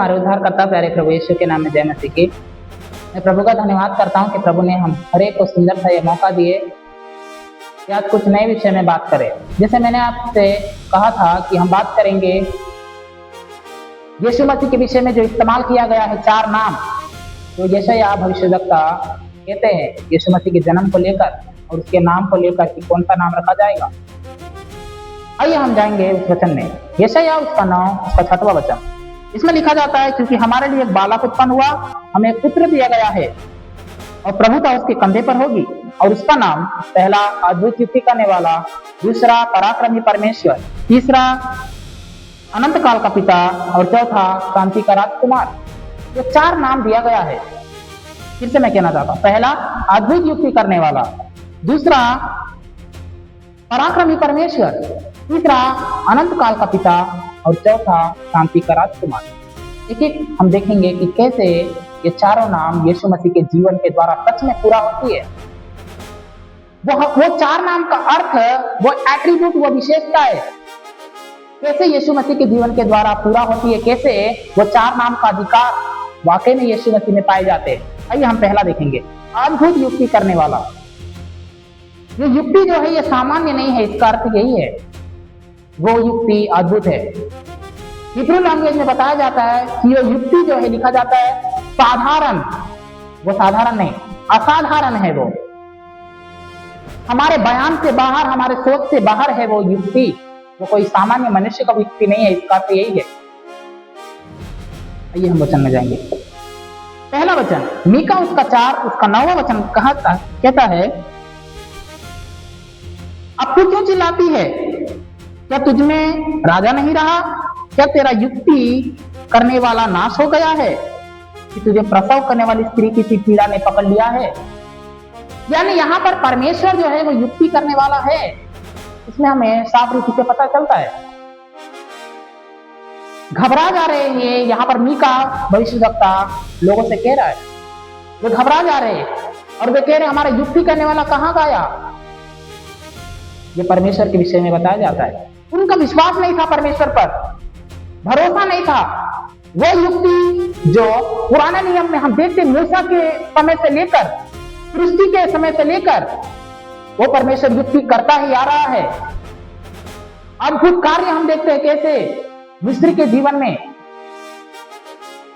हमारे उद्धारकर्ता प्यारे प्रभु यीशु के नाम में जय मसीह की। मैं प्रभु का धन्यवाद करता हूँ कि प्रभु ने हम हर एक को सुंदर सा ये मौका दिए कि आज कुछ नए विषय में बात करें। जैसे मैंने आपसे कहा था कि हम बात करेंगे यीशु मसीह के विषय में जो इस्तेमाल किया गया है 4 नाम, तो यशायाह भविष्यद्वक्ता कहते हैं यीशु मसीह के जन्म को लेकर और उसके नाम को लेकर कि कौन सा नाम रखा जाएगा। आइए हम जाएंगे उस वचन में। यशायाह उसका नाम, उसका 6वां वचन, इसमें लिखा जाता है क्योंकि हमारे लिए एक बालक उत्पन्न हुआ, हमें एक पुत्र दिया गया है और प्रभुता उसके कंधे पर होगी और उसका नाम पहला अद्भुत युक्ति करने वाला, दूसरा पराक्रमी परमेश्वर, तीसरा अनंत काल का पिता और चौथा शांति का राजकुमार। ये 4 नाम दिया गया है। फिर से मैं कहना चाहता हूं, पहला अद्भुत युक्ति करने वाला, दूसरा पराक्रमी परमेश्वर, तीसरा अनंत काल का पिता और चौथा शांति का राजकुमार। एक एक हम देखेंगे कि कैसे ये चारों नाम यीशु मसीह के जीवन के द्वारा सच में पूरा होती है। वो 4 नाम का अर्थ, वो एट्रीब्यूट, वो विशेषता है, कैसे यीशु मसीह के जीवन के द्वारा पूरा होती है, कैसे वो 4 नाम का अधिकार वाकई में यीशु मसीह में पाए जाते हैं। आइए हम पहला देखेंगे, अद्भुत युक्ति करने वाला। ये युक्ति जो है ये सामान्य नहीं है, इसका अर्थ यही है, वो युक्ति अद्भुत है। हिब्रू लैंग्वेज में बताया जाता है कि ये युक्ति जो है लिखा जाता है साधारण, वो साधारण नहीं, असाधारण है। वो हमारे बयान से बाहर, हमारे सोच से बाहर है वो युक्ति, वो कोई सामान्य मनुष्य का युक्ति नहीं है, इसका अर्थ यही है। आइए हम वचन में जाएंगे। पहला वचन मीका उसका 4 उसका 9वां वचन कहता है, अब तू क्यों चिल्लाती है? क्या तुझमें राजा नहीं रहा? क्या तेरा युक्ति करने वाला नाश हो गया है कि तुझे प्रसव करने वाली स्त्री की सी पीड़ा ने पकड़ लिया है? यानी यहाँ पर परमेश्वर जो है वो युक्ति करने वाला है, इसमें हमें साफ रूप से पता चलता है। घबरा जा रहे हैं यहाँ पर मीका भविष्यद्वक्ता लोगों से कह रहा है, वे घबरा जा रहे हैं और वे कह रहे हमारा युक्ति करने वाला कहाँ गया? ये परमेश्वर के विषय में बताया जाता है। उनका विश्वास नहीं था परमेश्वर पर, भरोसा नहीं था। वो युक्ति जो पुराने नियम में हम देखते मूसा के समय से लेकर, सृष्टि के समय से लेकर, वो परमेश्वर युक्ति करता ही आ रहा है। अद्भुत कार्य हम देखते हैं कैसे मिस्र के जीवन में,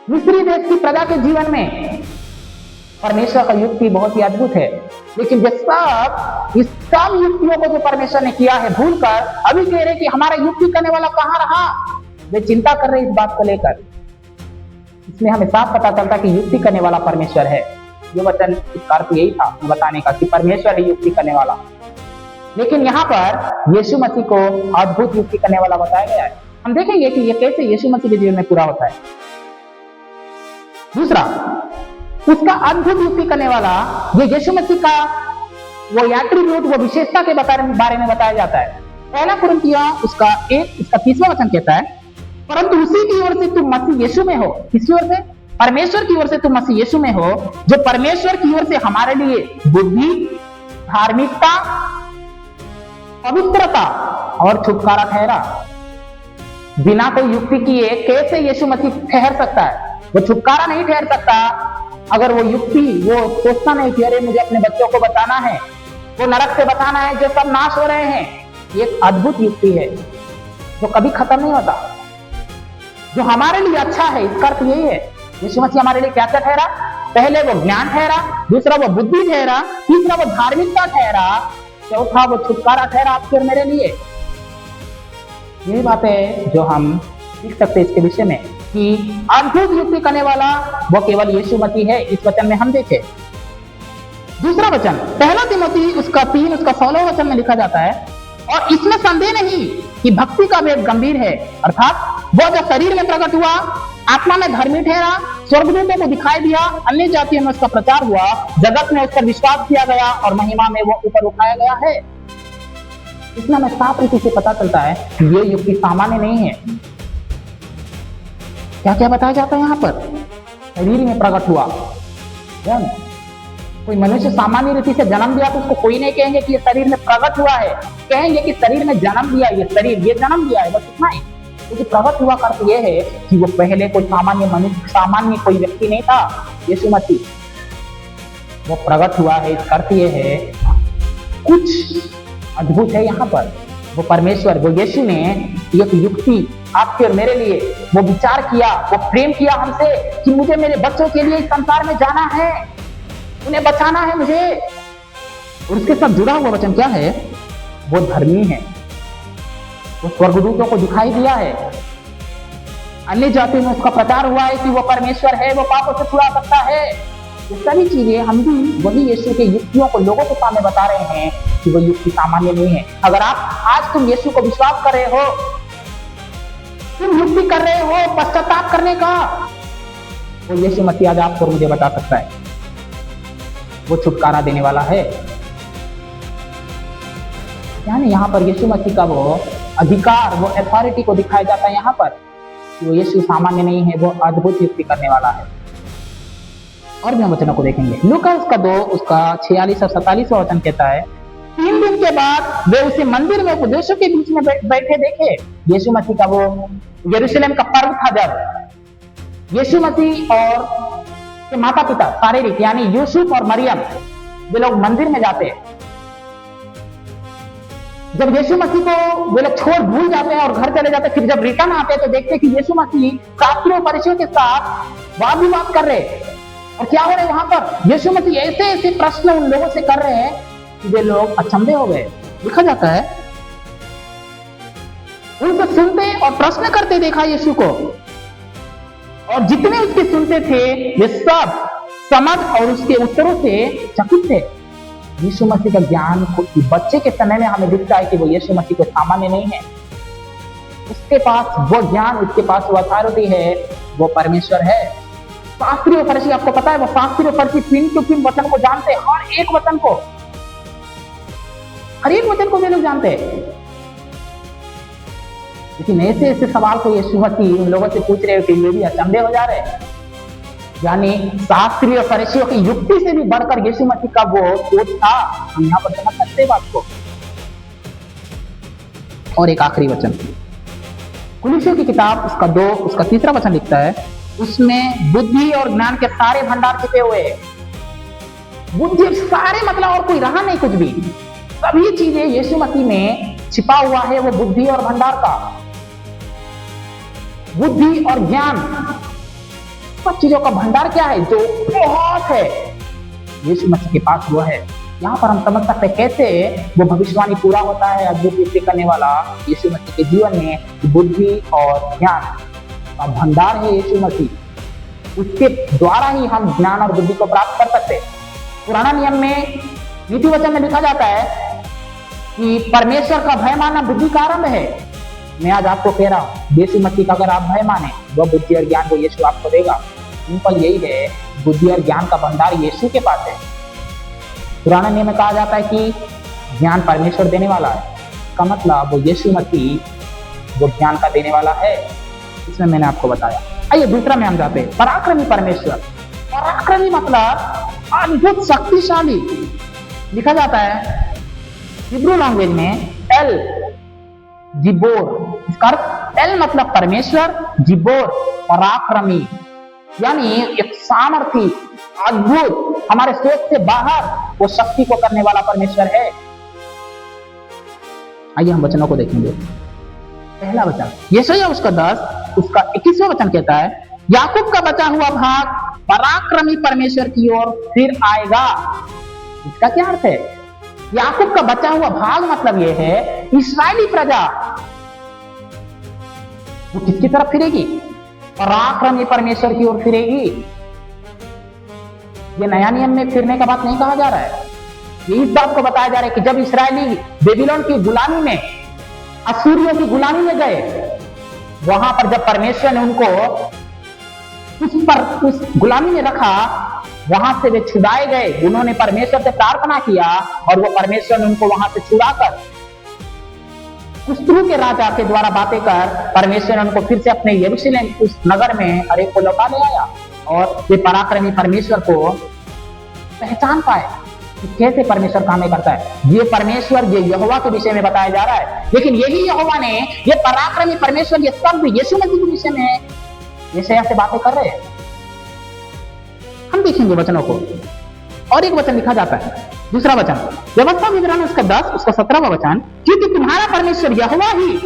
मिस्री देश की प्रजा के जीवन में परमेश्वर का युक्ति बहुत ही अद्भुत है। लेकिन इस सब युक्तियों को जो परमेश्वर ने किया है भूलकर अभी कह रहे कि हमारा युक्ति करने वाला कहाँ रहा। वे चिंता कर रहे इस बात को लेकर। इसमें हमें साफ पता चलता कि युक्ति करने वाला परमेश्वर है। ये वचन इसका अर्थ यही था बताने का कि परमेश्वर है युक्ति करने वाला। लेकिन यहाँ पर यीशु मसीह को अद्भुत युक्ति करने वाला बताया गया है। हम देखेंगे कि ये कैसे यीशु मसीह के जीवन में पूरा होता है। दूसरा, उसका अद्भुत युक्ति करने वाला, ये यीशु मसीह का वो एट्रीब्यूट, वो विशेषता के बारे में बताया जाता है। पहला कुरिन्थियों उसका 1 उसका 30वां वचन कहता है, परंतु उसी की ओर से तुम मसीह यीशु में हो। किसकी ओर से? परमेश्वर की ओर से तुम मसीह यीशु में हो, जो परमेश्वर की ओर से हमारे लिए बुद्धि, धार्मिकता, पवित्रता और छुटकारा ठहरा। बिना कोई युक्ति किए कैसे यीशु मसीह ठहर सकता है? वो छुटकारा नहीं ठहर सकता अगर वो युक्ति, वो सोचता नहीं कि अरे मुझे अपने बच्चों को बचाना है, वो नरक से बचाना है जो सब नाश हो रहे हैं। ये एक अद्भुत युक्ति है जो कभी खत्म नहीं होता, जो हमारे लिए अच्छा है। इसका अर्थ यही है यीशु मसीह हमारे लिए क्या क्या ठहरा? पहले वो ज्ञान ठहरा, दूसरा वो बुद्धि ठहरा, तीसरा वो धार्मिकता ठहरा, चौथा वो छुटकारा ठहरा आपके और मेरे लिए। यही बात है जो हम सीख सकते हैं इसके विषय में कि अद्भुत युक्ति करने वाला वो केवल यीशु मसीह है। इस वचन में हम देखें दूसरा वचन, पहला तिमोथी उसका 3 उसका 16वां वचन में लिखा जाता है, और इसमें संदेह नहीं कि भक्ति का वेग गंभीर है, अर्थात वो जो शरीर में प्रकट हुआ, आत्मा में धर्मी ठहरा, स्वर्गदूतों को दिखाई दिया, अन्य जातियों में उसका प्रचार हुआ, जगत में उस पर विश्वास किया गया और महिमा में वो ऊपर उठाया गया है। इसमें हमें साफ रीति से पता चलता है कि ये युक्ति सामान्य नहीं है। क्या क्या बताया जाता है यहाँ पर? शरीर में प्रकट हुआ। कोई मनुष्य सामान्य रीति से जन्म दिया तो उसको कोई नहीं कहेंगे कि ये शरीर में प्रकट हुआ है, कहेंगे कि शरीर में जन्म दिया, ये शरीर ये जन्म दिया है, बस इतना ही। क्योंकि प्रकट हुआ अर्थ यह है कि वो पहले कोई सामान्य मनुष्य, सामान्य कोई व्यक्ति नहीं था यीशु मसीह। वो प्रकट हुआ है, इसका अर्थ यह है कुछ अद्भुत है यहाँ पर। वो परमेश्वर, वो यीशु ने एक युक्ति आपके और मेरे लिए वो विचार किया, वो प्रेम किया हमसे कि मुझे मेरे बच्चों के लिए इस संसार में जाना है, उन्हें बचाना है मुझे। और उसके साथ जुड़ा हुआ वचन क्या है? वो धर्मी है, वो स्वर्गदूतों को दिखाई दिया है, अन्य जातियों में उसका प्रचार हुआ है कि वो परमेश्वर है, वो पापों से छुड़ा सकता है। ये सभी चीजें हम भी वही यीशु के युक्तियों को लोगों के सामने बता रहे हैं कि वो युक्ति सामान्य नहीं है। अगर आज तुम यीशु को विश्वास कर रहे हो, तुम युक्ति कर रहे हो पश्चाताप करने का, वो यीशु मसीह आज आपको मुझे बता सकता है, वो छुटकारा देने वाला है। यानी यहाँ पर यीशु मसीह का वो अधिकार, वो अथॉरिटी को दिखाया जाता है यहाँ पर कि वो यीशु सामान्य नहीं है, वो अद्भुत युक्ति करने वाला है। और भी हम वचनों को देखेंगे। लूका उसका 2 उसका 46 और 47 वचन कहता है, 3 दिन के बाद वे उसे मंदिर में उपदेशों के बीच में बैठे देखे। यीशु मसीह का वो यरूशलेम का पर्व था, जब यीशु मसीह और के माता पिता शारीरिक यानी यूसुफ और मरियम वे लोग मंदिर में जाते हैं। जब यीशु मसीह को वे लोग छोड़ भूल जाते हैं और घर चले जाते हैं, फिर जब रिटर्न आते हैं तो देखते हैं कि यीशु मसीह शास्त्रियों और फरीसियों के साथ वाद विवाद कर रहे हैं। और क्या हो रहा है वहां पर? यीशु मसीह ऐसे ऐसे प्रश्न उन लोगों से कर रहे हैं कि वे लोग अचंभे हो गए। लिखा जाता है उनसे सुनते और प्रश्न करते देखा यीशु को, और जितने उसके सुनते थे वे सब समझ और उसके उत्तरों से चकित थे। यीशु मसीह का ज्ञान बच्चे के समय में हमें दिखता है कि वो यीशु मसीह को सामान्य नहीं है, उसके पास वो ज्ञान, उसके पास वो अथॉरिटी है, वो परमेश्वर है। शास्त्री और फरीसी, आपको पता है वो शास्त्री और फरीसी पिन टू पिन वचन को जानते हैं, हर एक वचन को, हर एक वचन को वे लोग जानते हैं। लेकिन ऐसे ऐसे सवाल को यीशु मसीह उन लोगों से पूछ रहे हो कि वे भी अचंभे हो जा रहे हैं। यानी शास्त्री और फरीसियों की युक्ति से भी बढ़कर यीशु मसीह का वो सोच था, हम यहाँ पर समझ सकते हैं बात को। और एक आखिरी वचन कुलुस्सियों की किताब उसका 2 उसका 3 वचन लिखता है, उसमें बुद्धि और ज्ञान के सारे भंडार छिपे हुए हैं। बुद्धि सारे मतलब और कोई रहा नहीं कुछ भी, सभी चीजें यीशु मसीह में छिपा हुआ है, वो बुद्धि और भंडार का, बुद्धि और ज्ञान, सब चीजों का भंडार क्या है जो बहुत है, यीशु मसीह के पास वो है। यहाँ पर हम समझ सकते हैं कैसे वो भविष्यवाणी पूरा होता है, अद्भुत युक्ति करने वाला यीशु मसीह के जीवन में बुद्धि और ज्ञान का भंडार है यीशु मसीह, उसके द्वारा ही हम ज्ञान और बुद्धि को प्राप्त कर सकते हैं। पुराना नियम में नीति वचन में लिखा जाता है कि परमेश्वर का भय मानना बुद्धि का आरंभ है। मैं आज आपको कह रहा हूँ, यीशु मसीह का अगर आप भय माने, वो बुद्धि और ज्ञान को यीशु आपको देगा। सिंपल यही है, बुद्धि और ज्ञान का भंडार यीशु के पास है। पुराने नियम में कहा जाता है कि ज्ञान परमेश्वर देने वाला है, इसका मतलब वो यीशु मसीह वो ज्ञान का देने वाला है। इसमें मैंने आपको बताया। आइए दूसरा में हम जाते हैं, पराक्रमी परमेश्वर। पराक्रमी मतलब अद्भुत शक्तिशाली। लिखा जाता है हिब्रू लैंग्वेज में एल जिबोर, इसका अर्थ एल मतलब परमेश्वर, जिबोर पराक्रमी, यानी एक सामर्थी, अद्भुत, हमारे सोच से बाहर वो शक्ति को करने वाला परमेश्वर है। आइए हम वचनों को देखेंगे। पहला वचन यशायाह उसका 10 उसका 21वां वचन कहता है, याकूब का बचा हुआ भाग पराक्रमी परमेश्वर की ओर फिर आएगा। इसका क्या अर्थ है? याकूब का बचा हुआ भाग मतलब यह है इस्राएली प्रजा वो किसकी तरफ फिरेगी? पराक्रमी परमेश्वर की ओर फिरेगी। ये नया नियम में फिरने का बात नहीं कहा जा रहा है, ये इस बात को बताया जा रहा है कि जब इस्राएली बेबीलोन की गुलामी में, असूरियों की गुलामी में गए, वहां पर जब परमेश्वर ने उनको उस गुलामी में रखा, वहां से वे छुड़ाए गए। उन्होंने परमेश्वर से प्रार्थना किया और वो परमेश्वर ने उनको वहां से छुड़ाकर कुस्त्रु के राजा के द्वारा बातें कर परमेश्वर ने उनको फिर से अपने यरूशलेम उस नगर में हर एक को लौटा ले आया और वे पराक्रमी परमेश्वर को पहचान पाए। कि कैसे परमेश्वर काम करता है। ये परमेश्वर, ये यहोवा के विषय में बताया जा रहा है, लेकिन यही यहोवा ने, ये पराक्रमी परमेश्वर, ये सब यीशु मसीह के विषय में यशायाह से बातें कर रहे हैं। हम देखेंगे वचनों को, और एक वचन लिखा जाता है, दूसरा वचन व्यवस्था विवरण उसका 10 उसका 17वां वचन, क्योंकि तुम्हारा परमेश्वर यहोवा ही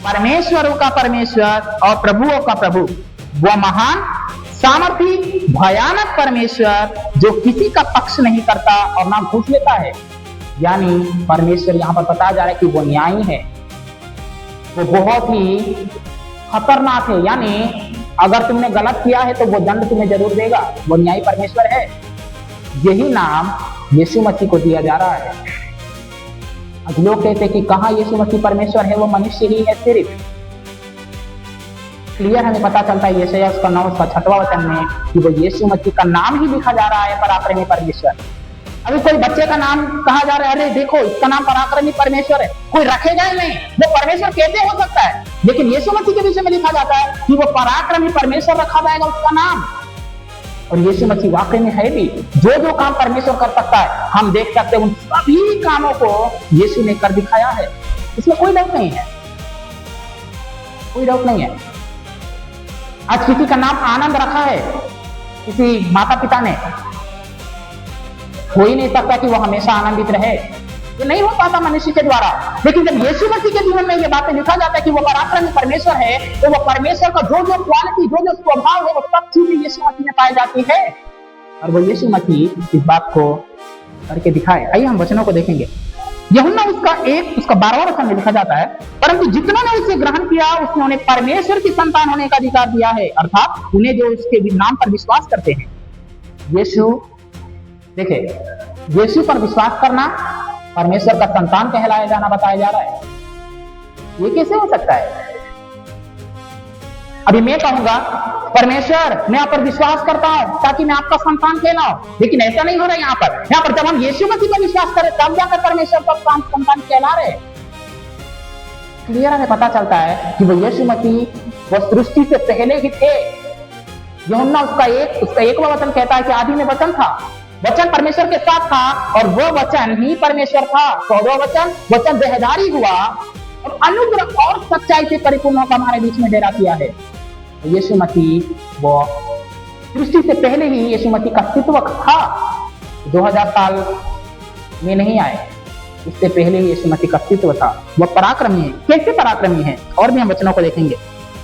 परमेश्वरों का परमेश्वर और प्रभुओं का प्रभु, वह महान सामर्थी भयानक परमेश्वर जो किसी का पक्ष नहीं करता और ना घूस लेता है। यानी परमेश्वर यहां पर बताया जा रहा है कि वो न्यायी है, वो बहुत ही खतरनाक है। यानी अगर तुमने गलत किया है तो वो दंड तुम्हें जरूर देगा, वो न्यायी परमेश्वर है। यही नाम यीशु मसीह को दिया जा रहा है। अब लोग कहते हैं कि कहां यीशु मसीह परमेश्वर है, वो मनुष्य ही है सिर्फ। क्लियर हमें पता चलता है यशायाह उसका 9 उसका 6वां वचन में कि वो यीशु मसीह का नाम ही लिखा जा रहा है पराक्रमी परमेश्वर। अभी कोई बच्चे का नाम कहा जा रहा है, अरे देखो इसका नाम पराक्रमी परमेश्वर है, कोई रखेगा ही नहीं, वो परमेश्वर कैसे हो सकता है? लेकिन यीशु मसीह के विषय में लिखा जाता है कि वो पराक्रमी परमेश्वर रखा जाएगा उसका नाम। और यीशु मसीह वाकई में है भी, जो जो काम परमेश्वर कर सकता है हम देख सकते हैं, उन सभी कामों को यीशु ने कर दिखाया है, इसमें कोई डाउट नहीं है, कोई डाउट नहीं है। आज किसी का नाम आनंद रखा है किसी माता पिता ने, हो ही नहीं सकता कि वो हमेशा आनंदित रहे, ये नहीं हो पाता मनुष्य के द्वारा। लेकिन जब यीशु मसीह के जीवन में ये बातें लिखा जाता है कि वो पराक्रमी परमेश्वर है, तो वो परमेश्वर का जो जो क्वालिटी, जो जो स्वभाव है, वो सब चीजें यीशु मसीह में पाई जाती है, और वो यीशु मसीह इस बात को करके दिखाए। आइए हम वचनों को देखेंगे। यूहन्ना उसका 1 उसका 12वां वचन में लिखा जाता है, परंतु जितनों ने उसे ग्रहण किया उसने उन्हें परमेश्वर की संतान होने का अधिकार दिया है, अर्थात उन्हें जो उसके नाम पर विश्वास करते हैं। यीशु, देखे, यीशु पर विश्वास करना परमेश्वर का संतान कहलाया जाना बताया जा रहा है। ये कैसे हो सकता है? अभी मैं कहूंगा परमेश्वर मैं आप पर विश्वास करता हूं ताकि मैं आपका संतान कहलाऊं, लेकिन ऐसा नहीं हो रहा है। यहाँ पर जब हम यीशु मसीह पर विश्वास करें तब जाकर परमेश्वर का संतान कहला रहे। क्लियर हमें पता चलता है कि वो यीशु मसीह वो सृष्टि से पहले ही थे। यूहन्ना उसका 1वां वचन कहता है कि आदि में वचन था, वचन परमेश्वर के साथ था और वो वचन ही परमेश्वर था। 14वां वचन देहधारी हुआ और अनुग्रह और सच्चाई से परिपूर्ण होकर हमारे बीच में डेरा किया है। यीशु मसीह वो सृष्टि से पहले ही यीशु मसीह का अस्तित्व था, 2000 साल में नहीं आए, इससे पहले ही यीशु मसीह का अस्तित्व था। वह पराक्रमी है। कैसे पराक्रमी है? और भी हम वचनों को देखेंगे।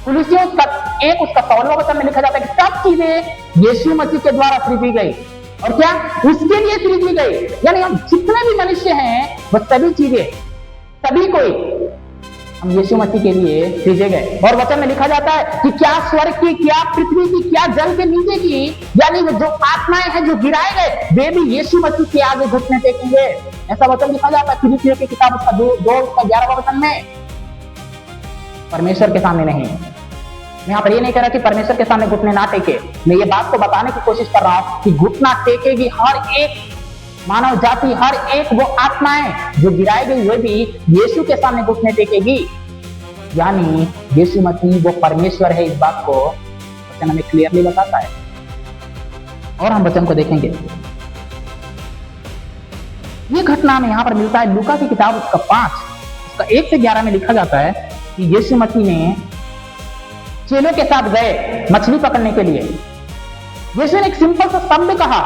कुलुस्सियों उसका 1 उसका 16वां वचन में लिखा जाता है कि सब चीजें यीशु मसीह के द्वारा सृजी गई, और क्या उसके लिए सृजी गई। यानी हम जितने भी मनुष्य हैं वो सभी चीजें, सभी कोई हम यीशु मसीह के लिए सृजे गए। और वचन में लिखा जाता है कि क्या स्वर्ग की, क्या पृथ्वी की, क्या जल के नीचे की, यानी जो आत्माएं हैं जो गिराए गए वे भी यीशु मसीह के आगे घुटने टेकेंगे। ऐसा वचन लिखा जाता है फिलिप्पियों की किताब उसका 2 उसका 11वां वचन में। परमेश्वर के सामने नहीं, मैं यहाँ पर ये नहीं कह रहा कि परमेश्वर के सामने घुटने ना टेके, मैं ये बात को बताने की कोशिश कर रहा हूं कि घुटना टेकेगी हर एक मानव जाति, हर एक वो आत्माएं जो गिराई गई वे भी यीशु के सामने घुटने टेकेगी। यानी यीशु मसीह वो परमेश्वर है, इस बात को वचन हमें क्लियरली बताता है। और हम वचन को देखेंगे। ये घटना में यहाँ पर मिलता है लूका की किताब उसका 5 उसका 1 से 11 में लिखा जाता है कि यीशु मसीह ने चेलों के साथ गए मछली पकड़ने के लिए। यीशु ने एक सिंपल सा शब्द कहा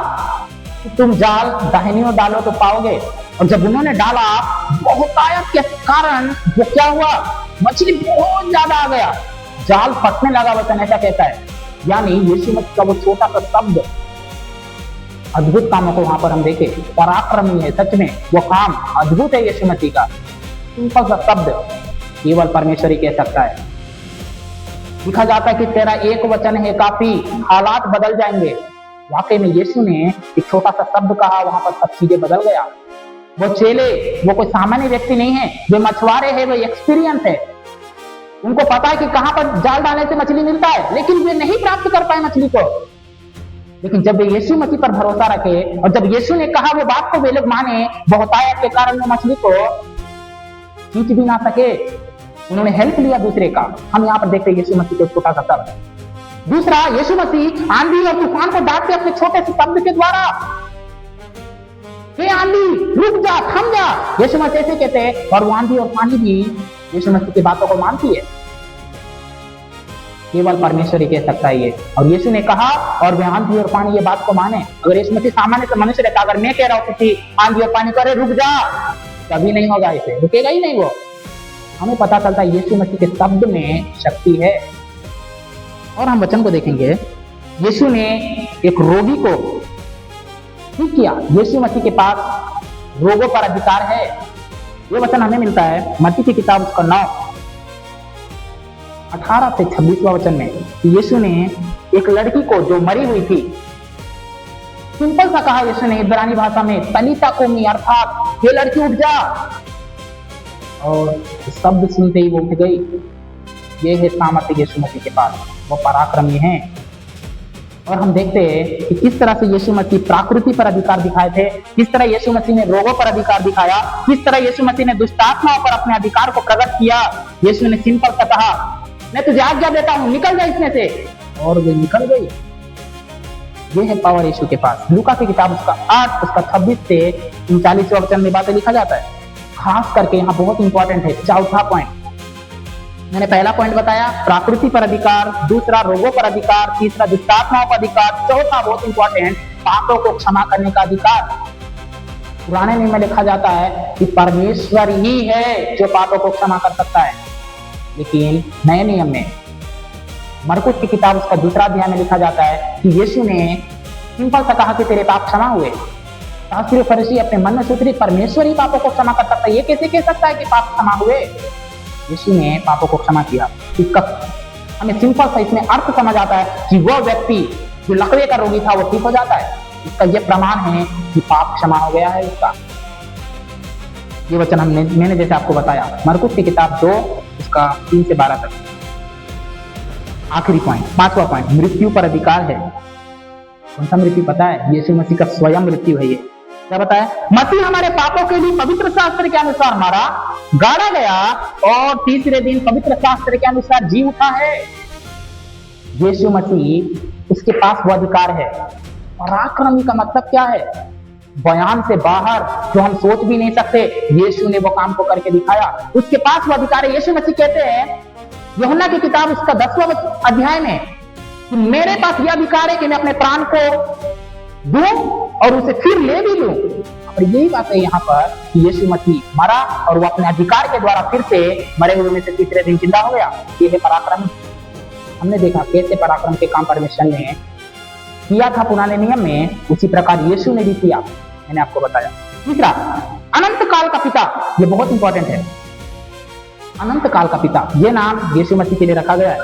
कि तुम जाल दाहिनी ओर डालो तो पाओगे, और जब उन्होंने डाला बहुतायत के कारण वो क्या हुआ, मछली बहुत ज्यादा आ गया, जाल फटने लगा। वचन ऐसा कहता है। यानी यीशु मसीह का वो छोटा सा शब्द अद्भुत कामों को वहां पर हम देखे, पराक्रमी है सच में, वो काम अद्भुत है यीशु मसीह का। सिंपल सा शब्द केवल परमेश्वर ही कह सकता है। लिखा जाता है कि तेरा एक वचन है काफी, हालात बदल जाएंगे। वाकई में यीशु ने एक छोटा सा शब्द कहा, वहां पर सब चीजें बदल गया। वो चेले वो कोई सामान्य व्यक्ति नहीं है, वे मछुआरे हैं, वो एक्सपीरियंस है, उनको पता है कि कहां पर जाल डालने से मछली मिलता है, लेकिन वे नहीं प्राप्त कर पाए मछली को। लेकिन जब वे यीशु मसीह पर भरोसा रखे और जब यीशु ने कहा वो बात को वे लोग माने, बहुतायत के कारण वो मछली को खींच भी ना सके, उन्होंने हेल्प लिया दूसरे का। हम यहाँ पर देखते हैं यीशु मसीह के छोटा सा शब्द। दूसरा, यीशु मसीह आंधी और तूफान को डांटते अपने छोटे से शब्द के द्वारा। हे आंधी रुक जा, थम जा। यीशु मसीह ऐसे कहते हैं और वो आंधी और पानी भी यीशु मसीह की बातों को मानती है। केवल परमेश्वर ही कह सकता है ये। और यीशु ने कहा और वे आंधी और पानी ये बात को माने। अगर यीशु मसीह सामान्य से मनुष्य रहता, अगर मैं कह रहा हूं कि आंधी और पानी करे रुक जा, कभी नहीं होगा, इसे रुकेगा ही नहीं वो। हमें पता चलता है यीशु मसीह के शब्द में शक्ति है। और हम वचन को देखेंगे, यीशु ने एक रोगी को ठीक किया। यीशु मसीह के पास रोगों पर अधिकार है। ये वचन हमें मिलता है मत्ती की किताब उसका 9:18 से 26वां वचन में। यीशु ने एक लड़की को जो मरी हुई थी, सिंपल सा कहा यीशु ने इब्रानी भाषा में तलीता कुमी, अर्थात ये लड़की उठ जा। और शब्द सुनते ही वो उठ गई। ये है सामर्थ्य यीशु मसीह के पास, वो पराक्रमी है। और हम देखते हैं कि किस तरह से यीशु मसीह प्रकृति पर अधिकार दिखाए थे, किस तरह यीशु मसीह ने रोगों पर अधिकार दिखाया, किस तरह यीशु मसीह ने दुष्टात्माओं पर अपने अधिकार को प्रकट किया। यीशु ने सिंपल सा कहा, मैं तुझे आज्ञा देता हूं, निकल जा इसमें से, और वो निकल गई। ये है पावर यीशु के पास। लूका की किताब उसका 8 उसका 26 से 39वां वचन में बातें लिखा जाता है। खास करके यहाँ बहुत इंपॉर्टेंट है चौथा पॉइंट। मैंने पहला पॉइंट बताया प्रकृति पर अधिकार, दूसरा रोगों पर अधिकार, तीसरा दुष्टात्माओं पर अधिकार, चौथा बहुत इंपॉर्टेंट पापों को क्षमा करने का अधिकार। पुराने नियम में लिखा जाता है कि परमेश्वर ही है जो पापों को क्षमा कर सकता है, लेकिन नए नियम में मरकुस की किताब उसका 2 अध्याय में लिखा जाता है कि यीशु ने सिंपल सा कहा कि तेरे पाप क्षमा हुए। शास्त्री फरीसी अपने मन में सोच रहे परमेश्वर ही पापों को क्षमा कर सकता है, ये कैसे कह सकता है कि पाप क्षमा हुए। यीशु ने पापों को क्षमा किया। इसका हमें सिंपल सा इसमें अर्थ समझ आता है कि वो व्यक्ति जो लकवे का रोगी था वो ठीक हो जाता है। इसका ये प्रमाण है कि पाप क्षमा हो गया है उसका। ये वचन मैंने जैसे आपको बताया मरकुस की किताब 2 उसका 3 से 12 तक। आखिरी पॉइंट, 5वां पॉइंट, मृत्यु पर अधिकार है। कौन सा मृत्यु पता है? यीशु मसीह का स्वयं मृत्यु है। ये क्या बताया? मसीह हमारे पापों के लिए पवित्र शास्त्र के अनुसार मारा, गाड़ा गया और तीसरे दिन पवित्र शास्त्र के अनुसार जी उठा है। यीशु मसीह उसके पास वो अधिकार है। पराक्रमी का मतलब क्या है? बयान से बाहर, जो हम सोच भी नहीं सकते, यीशु ने वो काम को करके दिखाया। उसके पास वो अधिकार है। यीशु मसीह कहते हैं यूहन्ना की किताब उसका 10वां अध्याय में कि मेरे पास यह अधिकार है कि मैं अपने प्राण को दूं और उसे फिर ले भी लूं। और यही बात है यहाँ पर कि यीशु मसीह मरा और वो अपने अधिकार के द्वारा फिर से मरे हुए में से तीसरे दिन जिंदा हो गया। ये है पराक्रम। हमने देखा कैसे पराक्रम के काम परमेश्वर ने किया था पुराने नियम में, उसी प्रकार यीशु ने भी किया। मैंने आपको बताया। तीसरा, अनंत काल का पिता। ये बहुत इंपॉर्टेंट है। अनंत काल का पिता, ये नाम यीशु मसीह के लिए रखा गया है।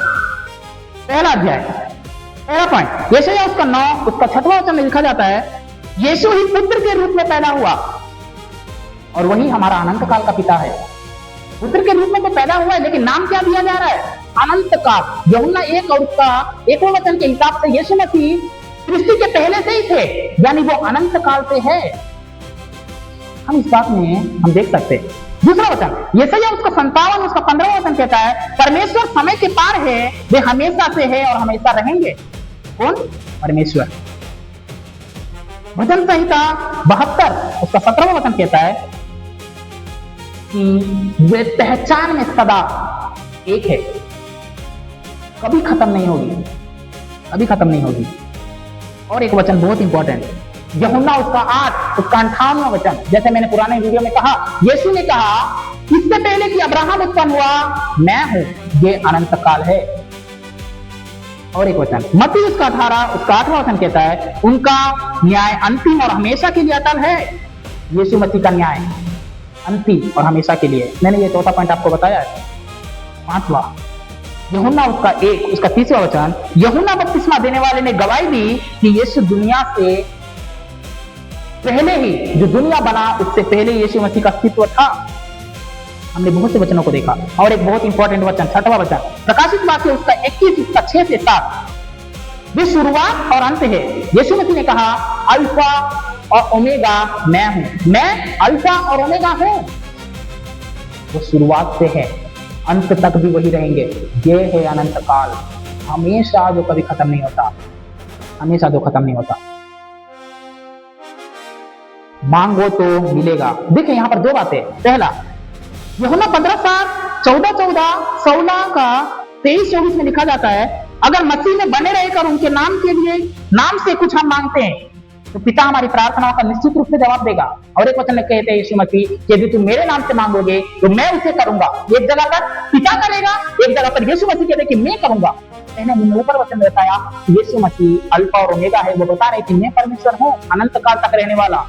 पहला अध्याय, पहला पॉइंट, यशायाह उसका 9 उसका 6वां वचन में लिखा जाता है यीशु ही पुत्र के रूप में पैदा हुआ और वही हमारा अनंत काल का पिता है। पुत्र के रूप में तो पैदा हुआ है, लेकिन नाम क्या दिया जा रहा है? अनंत काल। यूहन्ना 1 और उसका 1वां वचन के हिसाब से यीशु मसीह सृष्टि के पहले से ही थे, यानी वो अनंत काल से है। हम इस बात में हम देख सकते हैं। दूसरा वचन यशायाह उसका 57 उसका 15वां वचन कहता है परमेश्वर समय के पार है, वे हमेशा से है और हमेशा रहेंगे। कौन? परमेश्वर। भजन संहिता 72 उसका 17वां वचन कहता है कि वे पहचान में सदा एक है, कभी खत्म नहीं होगी, कभी खत्म नहीं होगी। और एक वचन बहुत इंपॉर्टेंट, यूहन्ना उसका 8 उसका 58वां वचन, जैसे मैंने पुराने वीडियो में कहा, यीशु ने कहा इससे पहले कि अब्राहम उत्पन्न हुआ मैं हूं, ये अनंत काल है। और एक वचन मत्ती उसका 18 उसका 8वां वचन कहता है उनका न्याय अंतिम और हमेशा के लिए अटल है। यीशु मसीह का न्याय अंतिम और हमेशा के लिए। मैंने ये चौथा पॉइंट आपको बताया है। 5वां, यूहन्ना उसका 1 उसका 30वां वचन, यूहन्ना बपतिस्मा देने वाले ने गवाही दी कि यीशु दुनिया से पहले ही, जो दुनिया बना उससे पहले यीशु मसीह का अस्तित्व था। हमने बहुत से वचनों को देखा। और एक बहुत इंपॉर्टेंट वचन 6वां वचन, प्रकाशित वाक्य उसका 21 उसका 6 से 7, वे शुरुआत और अंत है। यीशु मसीह ने कहा अल्फा और ओमेगा मैं हूं, मैं अल्फा और ओमेगा हूं। वो शुरुआत से है, अंत तक भी वही रहेंगे। ये है अनंत काल, हमेशा जो कभी खत्म नहीं होता, हमेशा जो खत्म नहीं होता। मांगो तो मिलेगा। देखिए यहाँ पर दो बातें। पहला, यूहन्ना 15:14 का 23-24 में लिखा जाता है, अगर मसीह में बने रहकर उनके नाम के लिए नाम से कुछ हम मांगते हैं तो पिता हमारी प्रार्थनाओं का निश्चित रूप से जवाब देगा। और एक वचन में कहते हैं यीशु मसीह कि यदि तुम मेरे नाम से मांगोगे तो मैं उसे करूंगा। एक जगह पर पिता करेगा, एक जगह पर यीशु मसीह कहते हैं कि मैं करूंगा। मैंने ऊपर वचन में बताया कि यीशु मसीह अल्फा और ओमेगा है। वो बता रहे कि मैं परमेश्वर हूं, अनंत काल तक रहने वाला।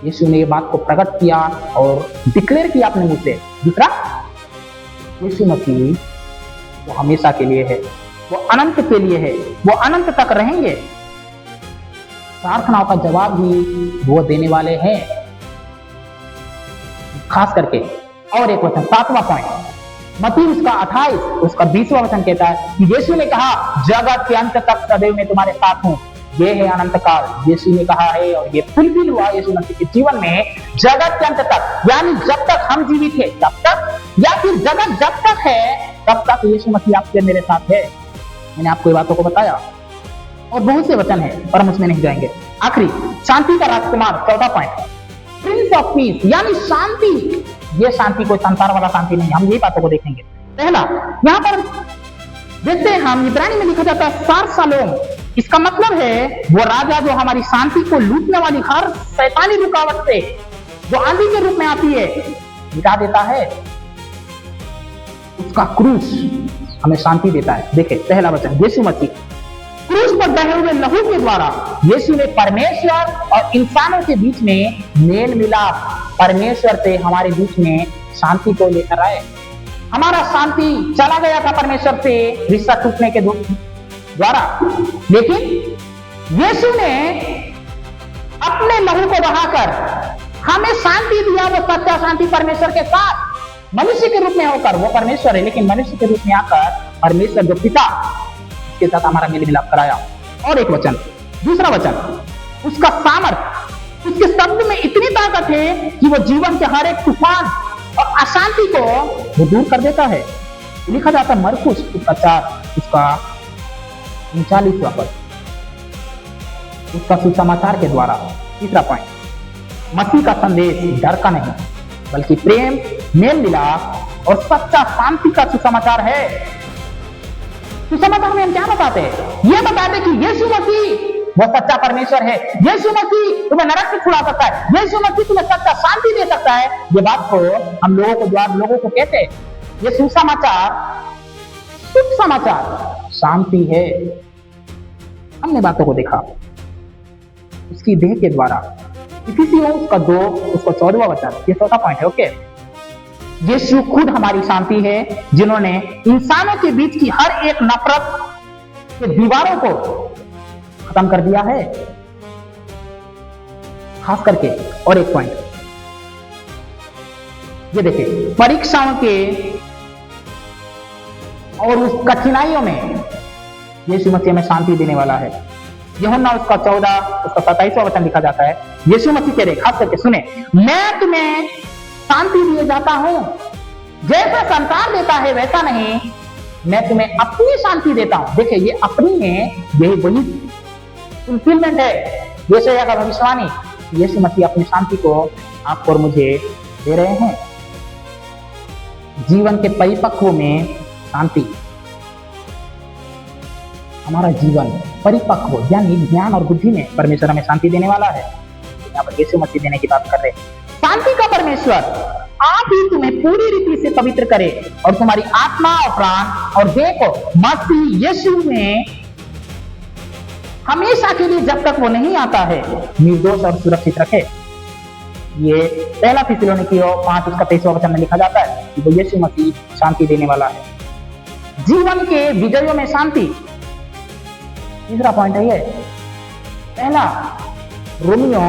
यीशु ने ये बात को प्रकट किया और डिक्लेयर किया अपने मुंह से। दूसरा, यीशु मसीह वो हमेशा के लिए है, वो अनंत के लिए है, वो अनंत तक रहेंगे। प्रार्थनाओं का जवाब भी वो देने वाले हैं, खास करके। और एक वचन, 7वां पॉइंट, मत्ती उसका 28 उसका 20वां वचन कहता है कि यीशु ने कहा, जगत के अंत तक सदैव मैं तुम्हारे साथ हूं। ये है अनंत काल। यीशु ने कहा है और ये फुलफिल हुआ यीशु मसीह के जीवन में, जगत के अंत तक, यानी जब तक हम जीवित है तब तक, या फिर जगत जब तक है तब तक यीशु मसीह आपके मेरे साथ है। मैंने आपको ये बातों को बताया और बहुत से वचन है पर हम उसमें नहीं जाएंगे। आखिरी, शांति का राजकुमार, 14 पॉइंट, प्रिंस ऑफ पीस, यानी शांति। ये शांति कोई संसार वाला शांति नहीं, हम यही बातों को देखेंगे। पहला, यहाँ पर देखते हैं हम, इब्रानी में लिखा जाता है सार शालोम। इसका मतलब है वो राजा जो हमारी शांति को लूटने वाली हर शैतानी रुकावट से, जो आंधी के रूप में आती है, मिटा देता है। उसका क्रूस हमें शांति देता है। देखें पहला वचन, यीशु मसीह क्रूस पर बहे हुए लहू के द्वारा यीशु ने परमेश्वर और इंसानों के बीच में मेल मिलाप, परमेश्वर से हमारे बीच में शांति को लेकर आए। हमारा शांति चला गया था परमेश्वर से रिश्ता टूटने के द्वारा, लेकिन यीशु ने अपने लहू को बहाकर हमें शांति दिया। वो सच्चा शांति परमेश्वर के साथ मनुष्य के रूप में होकर, वो परमेश्वर है लेकिन मनुष्य के रूप में आकर परमेश्वर जो पिता, उसके साथ हमारा मेल मिलाप कराया। और एक वचन, दूसरा वचन, उसका सामर्थ, उसके शब्द में इतनी ताकत है कि वो जीवन के हर एक तूफान और अशांति को वो दूर कर देता है। लिखा जाता है मरकुस उसका 4 उसका 39वां पद, उसका सुसमाचार के द्वारा। तीसरा पॉइंट, मसीह का संदेश डर का नहीं बल्कि प्रेम, मेल मिलाप और सच्चा शांति का सुसमाचार है। सुसमाचार में हम क्या बताते हैं? ये बताते कि यीशु मसीह वो सच्चा परमेश्वर है। यीशु मसीह तुम्हें नरक से छुड़ा सकता है। यीशु मसीह तुम्हें सच्चा शांति दे सकता है। ये बात को हम लोगों को कहते हैं। ये सुसमाचार, शुभ समाचार शांति है। हमने बातों को देखा उसकी देह के द्वारा। इफिसियों उसका 2 उसका 14वां वचन, ये 4था पॉइंट है। ओके, यीशु खुद हमारी शांति है, जिन्होंने इंसानों के बीच की हर एक नफरत के दीवारों को खत्म कर दिया है, खास करके। और एक पॉइंट ये देखिए, परीक्षाओं के और उस कठिनाइयों में यीशु मसीह में शांति देने वाला है। यूहन्ना उसका 14 उसका 27वां वचन लिखा जाता है, यीशु मसीह कह रहे, खास करके सुने, मैं तुम्हें शांति दिए जाता हूं, जैसा संसार देता है वैसा नहीं, मैं तुम्हें अपनी शांति देता हूं। देखिए ये अपनी में यही वही फुलफिलमेंट है। यशायाह का भविष्यवाणी, यीशु मसीह अपनी शांति को आपको और मुझे दे रहे हैं। जीवन के परिपक्व में शांति, हमारा जीवन परिपक्व यानी ज्ञान और बुद्धि में परमेश्वर हमें शांति देने वाला है। यहाँ पर यीशु मसीह देने की बात कर रहे हैं। शांति का परमेश्वर आप ही तुम्हें पूरी रीति से पवित्र करे और तुम्हारी आत्मा और प्राण और देह को मसीह यीशु में हमेशा के लिए जब तक वो नहीं आता है निर्दोष और सुरक्षित रखे। ये पहला थिस्सलुनीकियों 5 उसका 23वां वचन में लिखा जाता है कि वो यीशु मसीह शांति देने वाला है। जीवन के विजयों में शांति, तीसरा पॉइंट है ये। पहला, रोमियो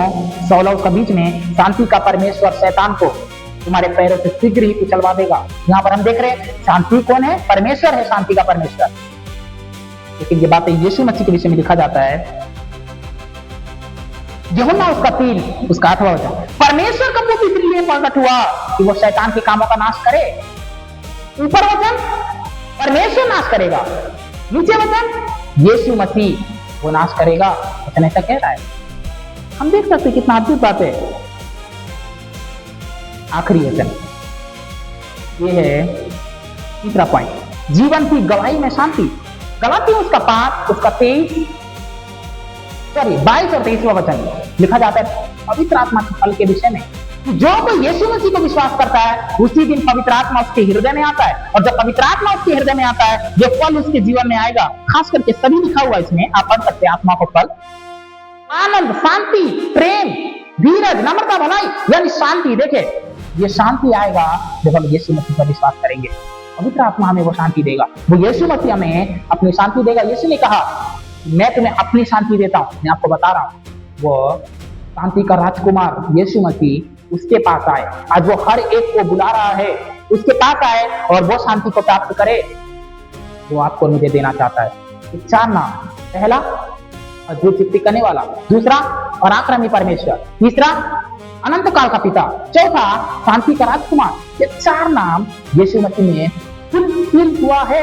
16 उसका बीच में, शांति का परमेश्वर शैतान को तुम्हारे पैरों से शीघ्र ही कुचलवा देगा। यहाँ पर हम देख रहे हैं शांति कौन है? परमेश्वर है, शांति का परमेश्वर। लेकिन ये बातें यीशु मसीह के विषय में लिखा जाता है। यूहन्ना उसका 3 उसका 8वां वचन, परमेश्वर का पुत्र इसलिए प्रकट हुआ कि वो शैतान के कामों का नाश करे। ऊपर वचन परमेश्वर नाश करेगा, नीचे वचन यीशु मसीह वो नाश करेगा। वचन ऐसा कह रहा है। हम देख सकते हैं कितना अद्भुत बात है। आखिरी वचन ये है तीसरा पॉइंट, जीवन की गवाही में शांति। गलातियों उसका 5 उसका 22 और 23वां वचन लिखा जाता है पवित्र आत्मा के फल के विषय में, जो कोई यीशु मसीह को विश्वास करता है उसी दिन पवित्र आत्मा उसके हृदय में आता है, और जब पवित्र आत्मा उसके हृदय में आता है ये फल उसके जीवन में आएगा। खास करके सभी लिखा हुआ इसमें, आप पढ़ सकते हैं आत्मा को फल, आनंद, शांति, प्रेम, धीरज, नम्रता, भलाई, यानी शांति। देखे ये शांति आएगा जब हम यीशु मसीह पर विश्वास करेंगे। पवित्र आत्मा हमें वो शांति देगा, वो यीशु मसीह हमें अपनी शांति देगा। यीशु ने कहा मैं तुम्हें अपनी शांति देता हूं, मैं आपको बता रहा हूं। वो शांति का राजकुमार यीशु मसीह उसके पास आए, आज वो हर एक को बुला रहा है, उसके पास आए और वो शांति को प्राप्त करे, वो आपको मुझे देना चाहता है। 4 नाम, पहला अद्भुत शक्ति करने वाला, दूसरा पराक्रमी परमेश्वर, तीसरा अनंत काल का पिता, चौथा शांति का राजकुमार। ये 4 नाम यीशु मसीह में फुलफिल हुआ है।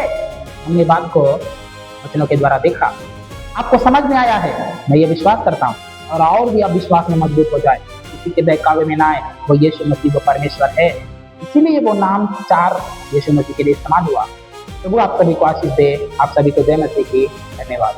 हमने बात को वचनों के द्वारा देखा, आपको समझ में आया है, मैं ये विश्वास करता हूँ, और भी आप विश्वास में मजबूत हो जाए, किसी के बहकावे में ना आए। वो यीशु मसीह वो परमेश्वर है, इसीलिए वो नाम 4 यीशु मसीह के लिए इस्तेमाल हुआ। प्रभु आप सभी को आशीष दे। आप सभी को जय मसीह की। धन्यवाद।